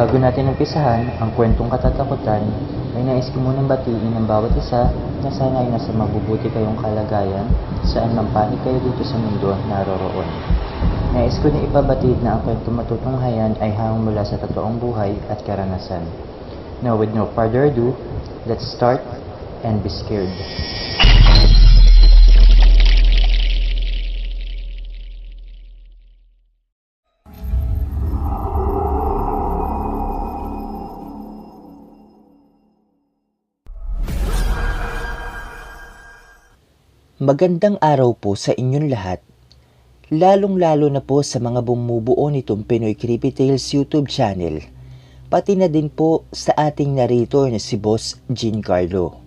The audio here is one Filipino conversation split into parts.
Bago natin umpisahan ang kwentong katatakutan, ay nais ko munang batiin ang bawat isa na sana ay nasa mabubuti kayong kalagayan saan man panig kayo dito sa mundo naroroon. Nais ko na ipabatid na ang kwentong matutunghayan ay hanggang mula sa totoong buhay at karanasan. Now with no further ado, let's start and be scared. Magandang araw po sa inyong lahat, lalong-lalo na po sa mga bumubuo nitong Pinoy Creepy Tales YouTube channel, pati na din po sa ating narrator na si Boss Giancarlo.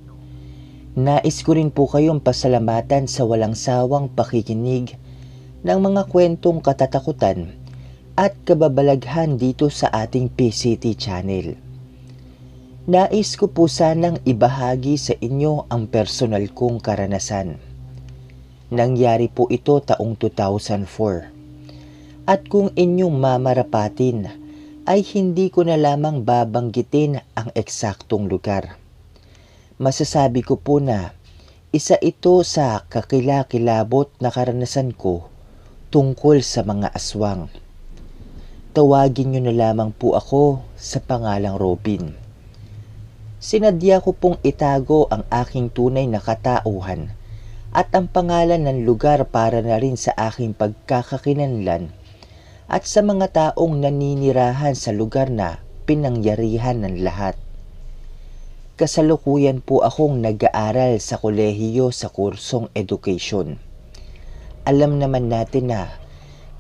Nais ko rin po kayong pasalamatan sa walang sawang pakikinig ng mga kwentong katatakutan at kababalaghan dito sa ating PCT channel. Nais ko po sanang ibahagi sa inyo ang personal kong karanasan. Nangyari po ito taong 2004. At kung inyong mamarapatin, ay hindi ko na lamang babanggitin ang eksaktong lugar. Masasabi ko po na isa ito sa kakilakilabot na karanasan ko tungkol sa mga aswang. Tawagin nyo na lamang po ako sa pangalang Robin. Sinadya ko pong itago ang aking tunay na katauhan at ang pangalan ng lugar para na rin sa aking pagkakakinanlan at sa mga taong naninirahan sa lugar na pinangyarihan ng lahat. Kasalukuyan po akong nag-aaral sa kolehiyo sa kursong education. Alam naman natin na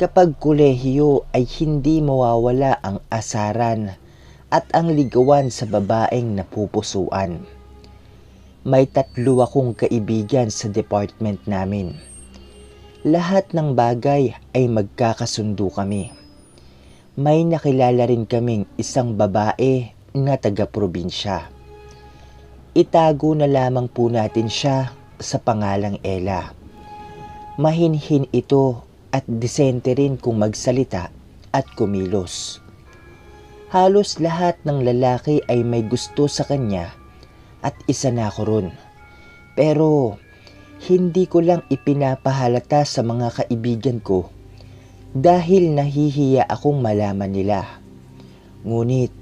kapag kolehiyo ay hindi mawawala ang asaran at ang ligawan sa babaeng napupusuan. May 3 akong kaibigan sa department namin. Lahat ng bagay ay magkakasundo kami. May nakilala rin kaming isang babae na taga-probinsya. Itago na lamang po natin siya sa pangalang Ella. Mahinhin ito at disente rin kung magsalita at kumilos. Halos lahat ng lalaki ay may gusto sa kanya at isa na ako ron. Pero hindi ko lang ipinapahalata sa mga kaibigan ko dahil nahihiya akong malaman nila. Ngunit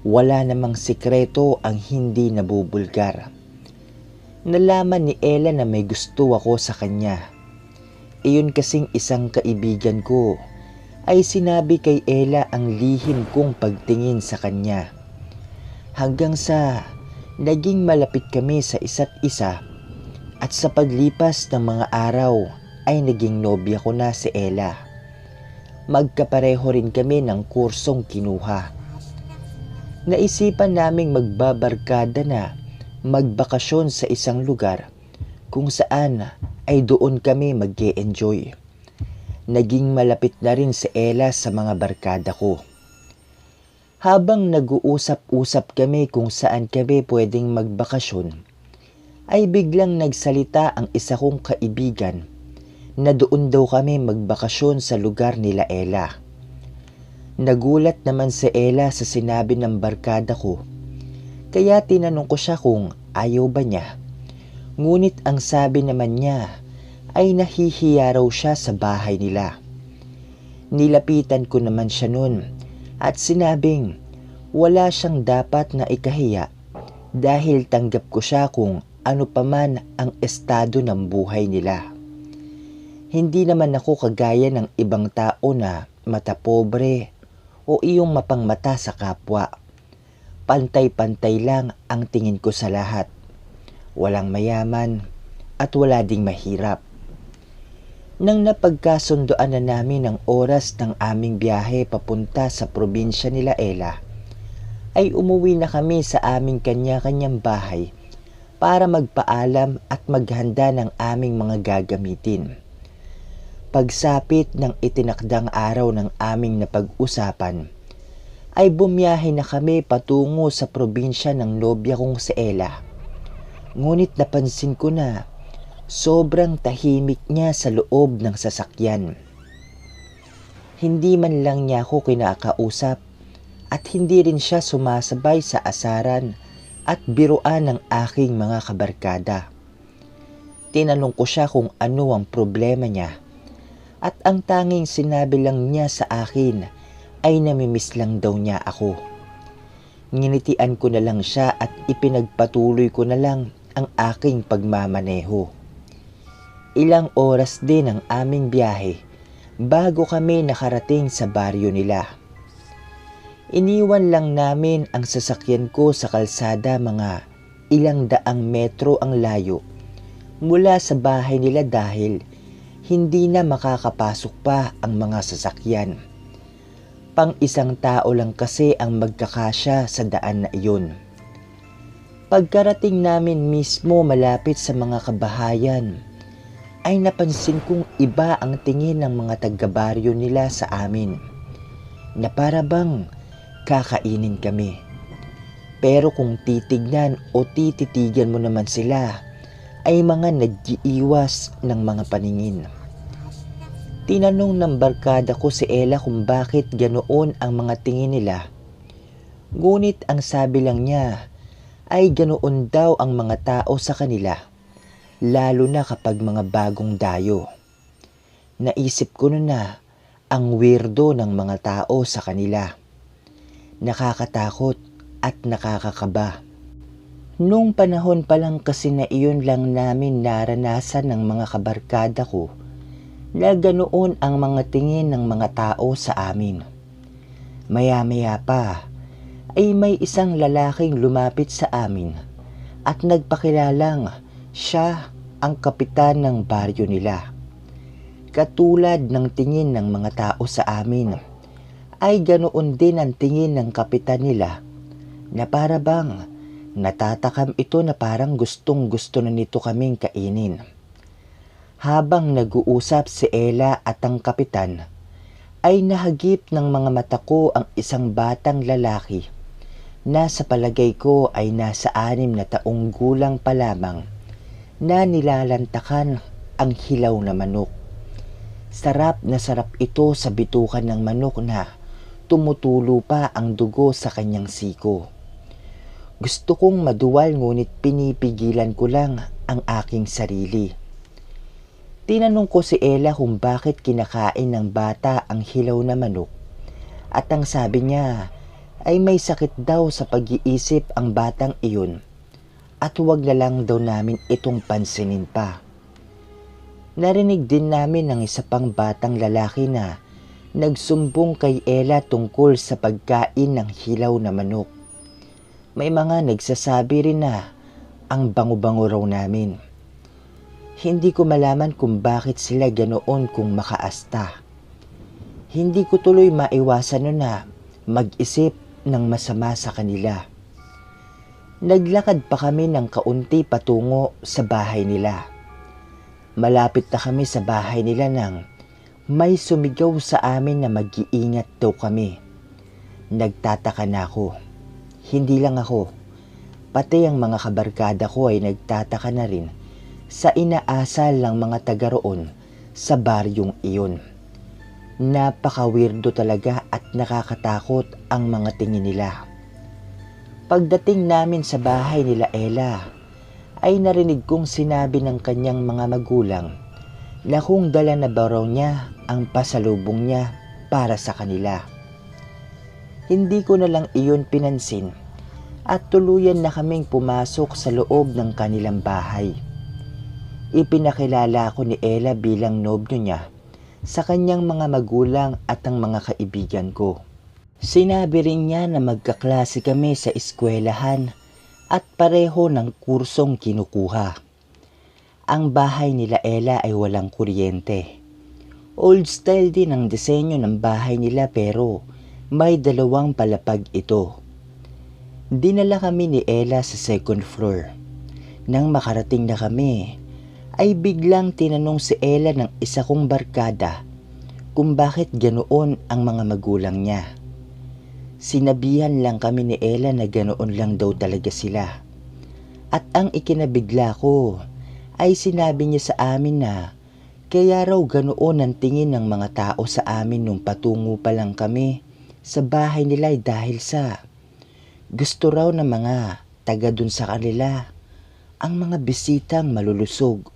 wala namang sikreto ang hindi nabubulgar. Nalaman ni Ella na may gusto ako sa kanya. Iyon kasing isang kaibigan ko ay sinabi kay Ella ang lihim kong pagtingin sa kanya. Hanggang sa naging malapit kami sa isa't isa at sa paglipas ng mga araw ay naging nobya ko na si Ella. Magkapareho rin kami ng kursong kinuha. Naisipan naming magbabarkada na magbakasyon sa isang lugar kung saan ay doon kami mag-e-enjoy. Naging malapit na rin si Ella sa mga barkada ko. Habang nag-uusap-usap kami kung saan kami pwedeng magbakasyon, ay biglang nagsalita ang isa kong kaibigan na doon daw kami magbakasyon sa lugar nila Ella. Nagulat naman si Ella sa sinabi ng barkada ko, kaya tinanong ko siya kung ayaw ba niya. Ngunit ang sabi naman niya ay nahihiya raw siya sa bahay nila. Nilapitan ko naman siya noon at sinabing wala siyang dapat na ikahiya dahil tanggap ko siya kung ano paman ang estado ng buhay nila. Hindi naman ako kagaya ng ibang tao na mata pobre o iyong mapangmata sa kapwa. Pantay-pantay lang ang tingin ko sa lahat. Walang mayaman at wala ding mahirap. Nang napagkasundoan na namin ang oras ng aming biyahe papunta sa probinsya nila Ella, ay umuwi na kami sa aming kanya-kanyang bahay para magpaalam at maghanda ng aming mga gagamitin. Pagsapit ng itinakdang araw ng aming napag-usapan, ay bumiyahe na kami patungo sa probinsya ng nobya kong si Ella. Ngunit napansin ko na sobrang tahimik niya sa loob ng sasakyan. Hindi man lang niya ako kinakausap at hindi rin siya sumasabay sa asaran at biruan ng aking mga kabarkada. Tinanong ko siya kung ano ang problema niya at ang tanging sinabi lang niya sa akin ay namimiss lang daw niya ako. Nginitian ko na lang siya at ipinagpatuloy ko na lang ang aking pagmamaneho. Ilang oras din ang aming biyahe bago kami nakarating sa baryo nila. Iniwan lang namin ang sasakyan ko sa kalsada, mga ilang daang metro ang layo mula sa bahay nila dahil hindi na makakapasok pa ang mga sasakyan. Pang-isang tao lang kasi ang magkakasya sa daan na iyon. Pagkarating namin mismo malapit sa mga kabahayan, ay napansin kong iba ang tingin ng mga taga-baryo nila sa amin, na para bang kakainin kami. Pero kung titignan o tititigan mo naman sila, ay mga nag-iiwas ng mga paningin. Tinanong ng barkada ko si Ella kung bakit ganoon ang mga tingin nila. Ngunit ang sabi lang niya ay ganoon daw ang mga tao sa kanila, lalo na kapag mga bagong dayo. Naisip ko na ang weirdo ng mga tao sa kanila. Nakakatakot at nakakakaba. Nung panahon pa lang kasi na iyon lang namin naranasan ng mga kabarkada ko na ganoon ang mga tingin ng mga tao sa amin. Maya-maya pa ay may isang lalaking lumapit sa amin at nagpakilalang siya ang kapitan ng baryo nila. Katulad ng tingin ng mga tao sa amin, ay ganoon din ang tingin ng kapitan nila na para bang natatakam ito na parang gustong-gusto na nito kaming kainin. Habang nag-uusap si Ella at ang kapitan, ay nahagip ng mga mata ko ang isang batang lalaki na sa palagay ko ay nasa 6 na taong gulang pa lamang na nilalantakan ang hilaw na manok. Sarap na sarap ito sa bitukan ng manok na tumutulo pa ang dugo sa kanyang siko. Gusto kong maduwal ngunit pinipigilan ko lang ang aking sarili. Tinanong ko si Ella kung bakit kinakain ng bata ang hilaw na manok at ang sabi niya ay may sakit daw sa pag-iisip ang batang iyon at huwag na lang daw namin itong pansinin pa. Narinig din namin ng isa pang batang lalaki na nagsumbong kay Ella tungkol sa pagkain ng hilaw na manok. May mga nagsasabi rin na ang bango-bango raw namin. Hindi ko malaman kung bakit sila ganoon kung makaasta. Hindi ko tuloy maiwasan na mag-isip ng masama sa kanila. Naglakad pa kami ng kaunti patungo sa bahay nila. Malapit na kami sa bahay nila nang may sumigaw sa amin na mag-iingat daw kami. Nagtataka na ako. Hindi lang ako, pati ang mga kabarkada ko ay nagtataka na rin sa inaasal ng mga taga roon sa baryong iyon. Napaka-weirdo talaga at nakakatakot ang mga tingin nila. Pagdating namin sa bahay nila Ella, ay narinig kong sinabi ng kanyang mga magulang na kung dala na ba raw niya ang pasalubong niya para sa kanila. Hindi ko na lang iyon pinansin at tuluyan na kaming pumasok sa loob ng kanilang bahay. Ipinakilala ko ni Ella bilang nobyo niya sa kanyang mga magulang at ang mga kaibigan ko. Sinabi rin niya na magkaklase kami sa eskwelahan at pareho ng kursong kinukuha. Ang bahay nila Ella ay walang kuryente. Old style din ang disenyo ng bahay nila pero may 2 palapag ito. Dinala kami ni Ella sa 2nd floor. Nang makarating na kami, ay biglang tinanong si Ella ng isa kong barkada kung bakit ganoon ang mga magulang niya. Sinabihan lang kami ni Ella na ganoon lang daw talaga sila. At ang ikinabigla ko ay sinabi niya sa amin na kaya raw ganoon ang tingin ng mga tao sa amin nung patungo pa lang kami sa bahay nila ay dahil sa gusto raw ng mga taga dun sa kanila ang mga bisitang malulusog.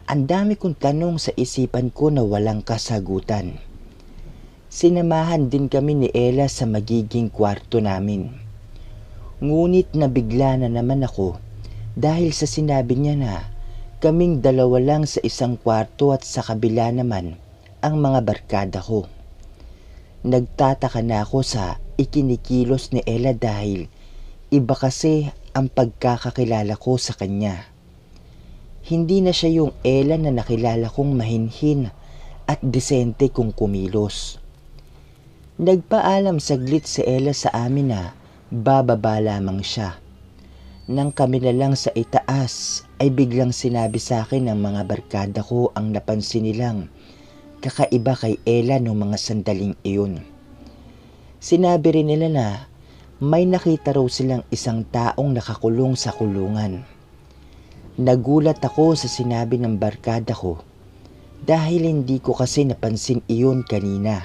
Ang dami kong tanong sa isipan ko na walang kasagutan. Sinamahan din kami ni Ella sa magiging kwarto namin. Ngunit nabigla na naman ako dahil sa sinabi niya na kaming dalawa lang sa isang kwarto at sa kabila naman ang mga barkada ko. Nagtataka na ako sa ikinikilos ni Ella dahil iba kasi ang pagkakakilala ko sa kanya. Hindi na siya yung Ella na nakilala kong mahinhin at disente kong kumilos. Nagpaalam saglit si Ella sa amin na bababa lamang siya. Nang kami na lang sa itaas ay biglang sinabi sa akin ng mga barkada ko ang napansin nilang kakaiba kay Ella noong mga sandaling iyon. Sinabi rin nila na may nakita raw silang isang taong nakakulong sa kulungan. Nagulat ako sa sinabi ng barkada ko dahil hindi ko kasi napansin iyon kanina.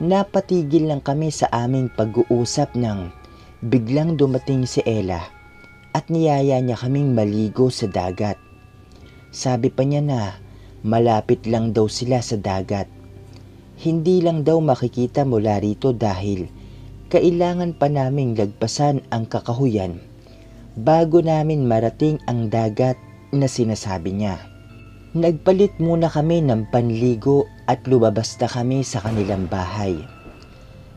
Napatigil lang kami sa aming pag-uusap nang biglang dumating si Ella at niyaya niya kaming maligo sa dagat. Sabi pa niya na malapit lang daw sila sa dagat. Hindi lang daw makikita mula rito dahil kailangan pa naming lagpasan ang kakahuyan bago namin marating ang dagat na sinasabi niya. Nagpalit muna kami ng panligo at lumabas na kami sa kanilang bahay.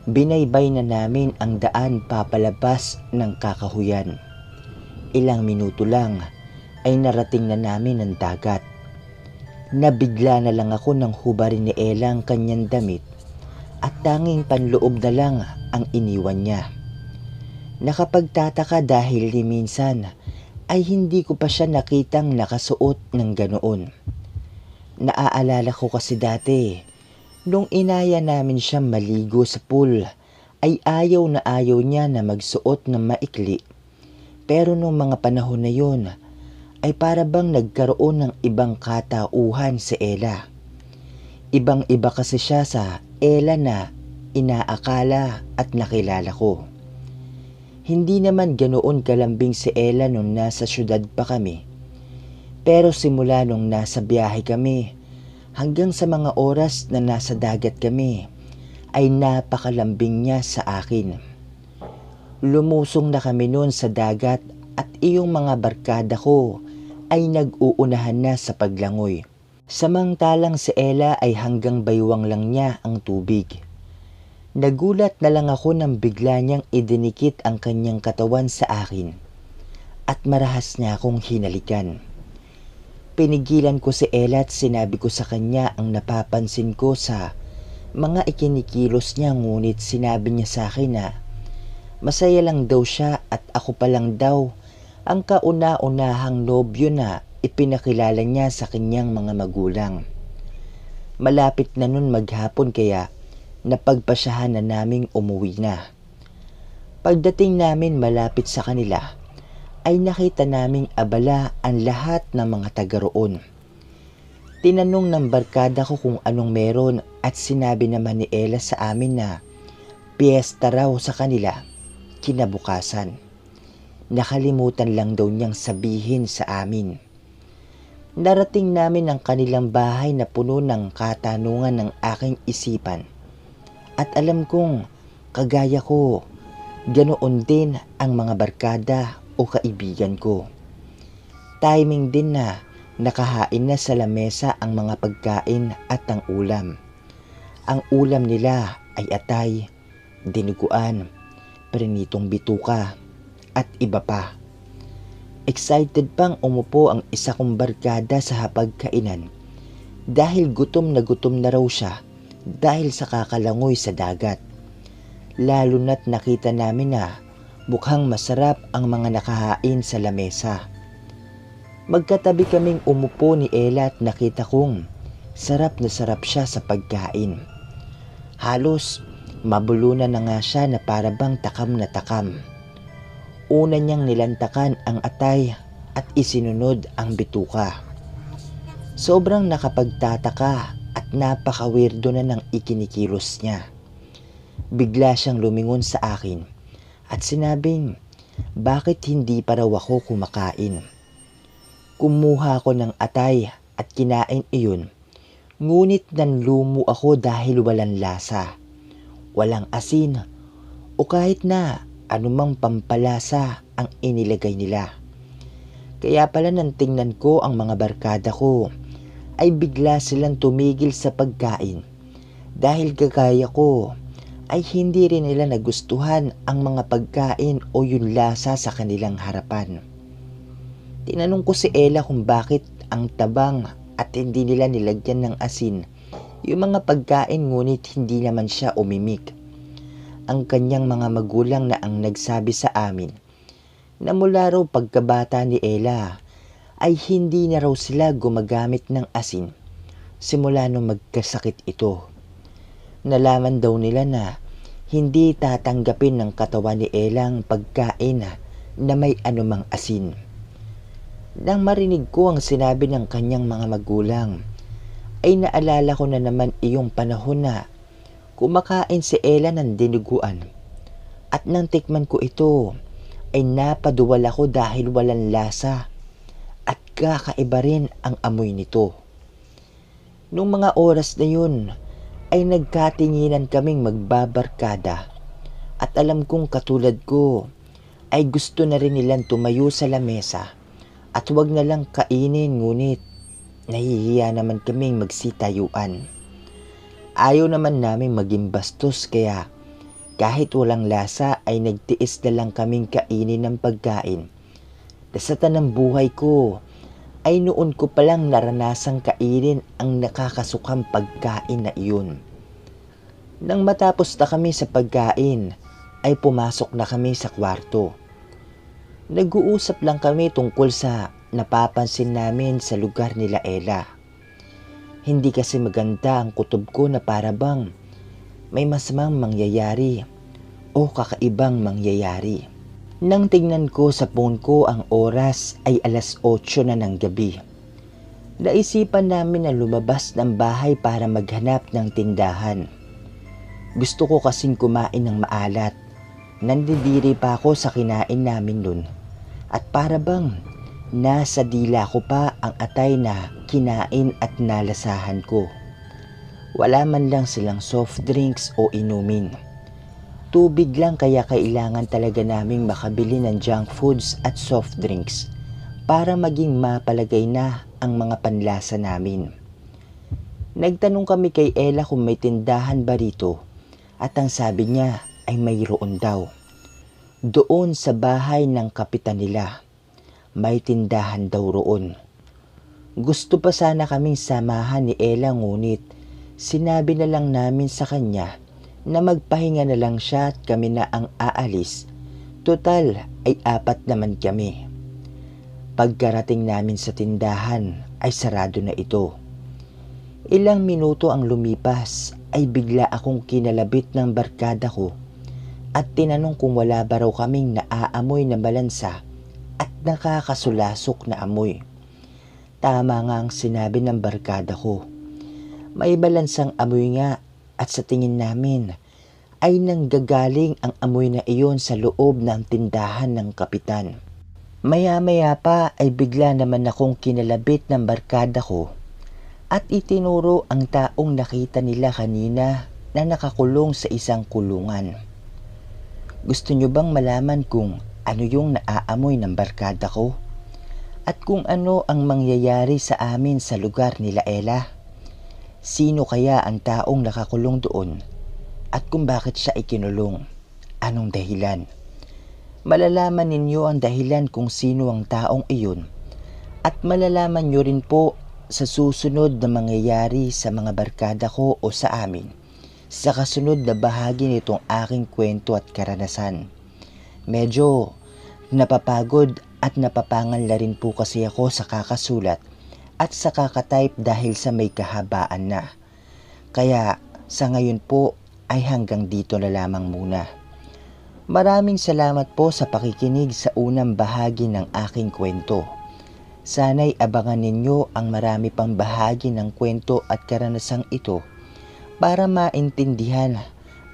Binaybay na namin ang daan papalabas ng kakahuyan. Ilang minuto lang ay narating na namin ang dagat. Nabigla na lang ako nang hubarin ni Ella ang kanyang damit at tanging panloob na lang ang iniwan niya. Nakapagtataka dahil ni minsan ay hindi ko pa siya nakitang nakasuot ng ganoon. Naaalala ko kasi dati, nung inaya namin siya maligo sa pool, ay ayaw na ayaw niya na magsuot ng maikli. Pero nung mga panahon na yun, ay para bang nagkaroon ng ibang katauhan si Ella. Ibang-iba kasi siya sa Ella na inaakala at nakilala ko. Hindi naman ganoon kalambing si Ella nung nasa syudad pa kami. Pero simula nung nasa biyahe kami hanggang sa mga oras na nasa dagat kami ay napakalambing niya sa akin. Lumusong na kami noon sa dagat at iyong mga barkada ko ay nag-uunahan na sa paglangoy. Samantalang si Ella ay hanggang baywang lang niya ang tubig. Nagulat na lang ako nang bigla niyang idinikit ang kanyang katawan sa akin at marahas niya akong hinalikan. Pinigilan ko si Ella at sinabi ko sa kanya ang napapansin ko sa mga ikinikilos niya, ngunit sinabi niya sa akin na masaya lang daw siya at ako pa lang daw ang kauna-unahang nobyo na ipinakilala niya sa kanyang mga magulang. Malapit na nun maghapon kaya napagpasyahan na naming umuwi na. Pagdating namin malapit sa kanila, ay nakita naming abala ang lahat ng mga taga roon. Tinanong ng barkada ko kung anong meron at sinabi naman ni Ella sa amin na piyesta raw sa kanila kinabukasan. Nakalimutan lang daw niyang sabihin sa amin. Narating namin ang kanilang bahay na puno ng katanungan ng aking isipan. At alam kong kagaya ko, ganoon din ang mga barkada o kaibigan ko. Timing din na nakahain na sa lamesa ang mga pagkain at ang ulam. Ang ulam nila ay atay, dinuguan, prinitong bituka at iba pa. Excited pang umupo ang isa kong barkada sa hapagkainan dahil gutom na raw siya dahil sa kakalangoy sa dagat. Lalo na't nakita namin na mukhang masarap ang mga nakahain sa lamesa. Magkatabi kaming umupo ni Ella at nakita kong sarap na sarap siya sa pagkain. Halos mabulunan na nga siya na para bang takam na takam. Una niyang nilantakan ang atay at isinunod ang bituka. Sobrang nakapagtataka at napaka-weirdo na ng ikinikilos niya. Bigla siyang lumingon sa akin at sinabing, bakit hindi pa raw ako kumakain? Kumuha ko ng atay at kinain iyon, ngunit nanlumo ako dahil walang lasa, walang asin, o kahit na anumang pampalasa ang inilagay nila. Kaya pala nang tingnan ko ang mga barkada ko, ay bigla silang tumigil sa pagkain dahil kagaya ko ay hindi rin nila nagustuhan ang mga pagkain o yung lasa sa kanilang harapan. Tinanong ko si Ella kung bakit ang tabang at hindi nila nilagyan ng asin yung mga pagkain, ngunit hindi naman siya umimik. Ang kanyang mga magulang na ang nagsabi sa amin na mula raw pagkabata ni Ella ay hindi na raw sila gumagamit ng asin simula nung magkasakit ito. Nalaman daw nila na hindi tatanggapin ng katawan ni Ella ang pagkain na may anumang asin. Nang marinig ko ang sinabi ng kanyang mga magulang, ay naalala ko na naman iyong panahon na kumakain si Ella ng dinuguan. At nang tikman ko ito, ay napaduwal ako dahil walang lasa at kakaiba rin ang amoy nito. Nung mga oras na yun, ay nagkatinginan kaming magbabarkada at alam kong katulad ko ay gusto na rin nilang tumayo sa lamesa at huwag na lang kainin, ngunit nahihiya naman kaming magsitayuan. Ayaw naman namin maging bastos, kaya kahit walang lasa ay nagtiis na lang kaming kainin ng pagkain. Sa tanang buhay ko ay noon ko palang naranasang kainin ang nakakasukang pagkain na iyon. Nang matapos na kami sa pagkain, ay pumasok na kami sa kwarto. Nag-uusap lang kami tungkol sa napapansin namin sa lugar nila Ella. Hindi kasi maganda ang kutob ko na para bang may masamang mangyayari o kakaibang mangyayari. Nang tingnan ko sa phone ko, ang oras ay 8:00 na ng gabi. Naisipan namin na lumabas ng bahay para maghanap ng tindahan. Gusto ko kasing kumain ng maalat. Nandidiri pa ako sa kinain namin nun. At para bang nasa dila ko pa ang atay na kinain at nalasahan ko. Wala man lang silang soft drinks o inumin. Tubig lang, kaya kailangan talaga naming makabili ng junk foods at soft drinks para maging mapalagay na ang mga panlasa namin. Nagtanong kami kay Ella kung may tindahan ba rito at ang sabi niya ay mayroon daw. Doon sa bahay ng kapitan nila, may tindahan daw roon. Gusto pa sana kaming samahan ni Ella, ngunit sinabi na lang namin sa kanya na magpahinga na lang siya at kami na ang aalis. Total ay 4 naman kami. Pagkarating namin sa tindahan ay sarado na ito. Ilang minuto ang lumipas ay bigla akong kinalabit ng barkada ko at tinanong kung wala ba raw kaming naaamoy na balansa at nakakasulasok na amoy. Tama nga ang sinabi ng barkada ko. May balansang amoy nga. At sa tingin namin ay nanggagaling ang amoy na iyon sa loob ng tindahan ng kapitan. Maya-maya pa ay bigla naman akong kinalabit ng barkada ko at itinuro ang taong nakita nila kanina na nakakulong sa isang kulungan. Gusto nyo bang malaman kung ano yung naaamoy ng barkada ko? At kung ano ang mangyayari sa amin sa lugar nila Ella? Sino kaya ang taong nakakulong doon? At kung bakit siya ikinulong? Anong dahilan? Malalaman ninyo ang dahilan kung sino ang taong iyon. At malalaman nyo rin po sa susunod na mangyayari sa mga barkada ko o sa amin, sa kasunod na bahagi nitong aking kwento at karanasan. Medyo napapagod at napapangal na rin po kasi ako sa kakasulat at sa kakatype dahil sa may kahabaan na. Kaya sa ngayon po ay hanggang dito na lamang muna. Maraming salamat po sa pakikinig sa unang bahagi ng aking kwento. Sana'y abangan ninyo ang marami pang bahagi ng kwento at karanasang ito para maintindihan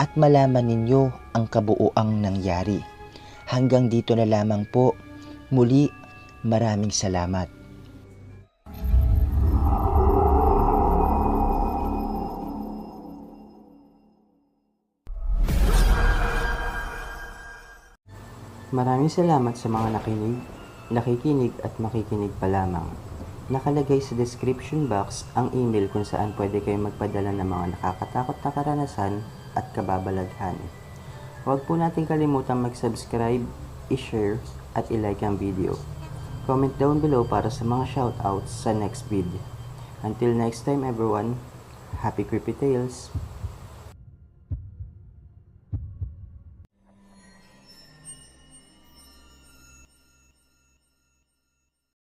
at malaman ninyo ang kabuuang nangyari. Hanggang dito na lamang po. Muli, maraming salamat. Maraming salamat sa mga nakikinig at makikinig pa lamang. Nakalagay sa description box ang email kung saan pwede kayong magpadala ng mga nakakatakot na karanasan at kababalaghan. Huwag po natin kalimutan mag-subscribe, i-share at i-like ang video. Comment down below para sa mga shoutouts sa next video. Until next time everyone, happy creepy tales!